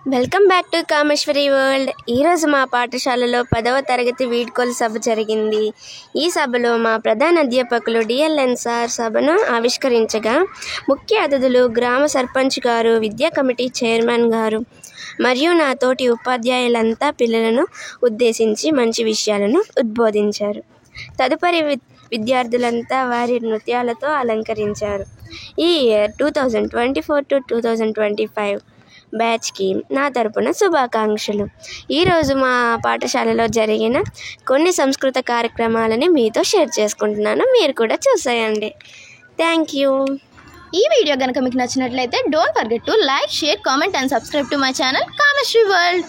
Welcome back to Kameshwari world. ఈరోజు మా పాఠశాలలో 10వ తరగతి వీడ్కోలు సభ జరిగింది. ఈ సభలో మా ప్రధాన అధ్యాపకులు డిఎల్ఎన్ సార్ సభను ఆవిష్కరించగా, ముఖ్య అతిథులు గ్రామ సర్పంచ్ గారు, విద్యా కమిటీ చైర్మన్ గారు మరియు నా తోటి ఉపాధ్యాయులంతా పిల్లలను ఉద్దేశించి మంచి విషయాలను ఉద్బోధించారు. తదుపరి విద్యార్థులంతా వారి నృత్యాలతో అలంకరించారు. ఈ ఇయర్ 2024 to 2025 బ్యాచ్కి నా తరపున శుభాకాంక్షలు. ఈరోజు మా పాఠశాలలో జరిగిన కొన్ని సంస్కృత కార్యక్రమాలని మీతో షేర్ చేసుకుంటున్నాను. మీరు కూడా చూసేయండి. Thank you. ఈ వీడియో కనుక మీకు నచ్చినట్లయితే don't forget to like, share, comment and subscribe to my channel Kameshwari world.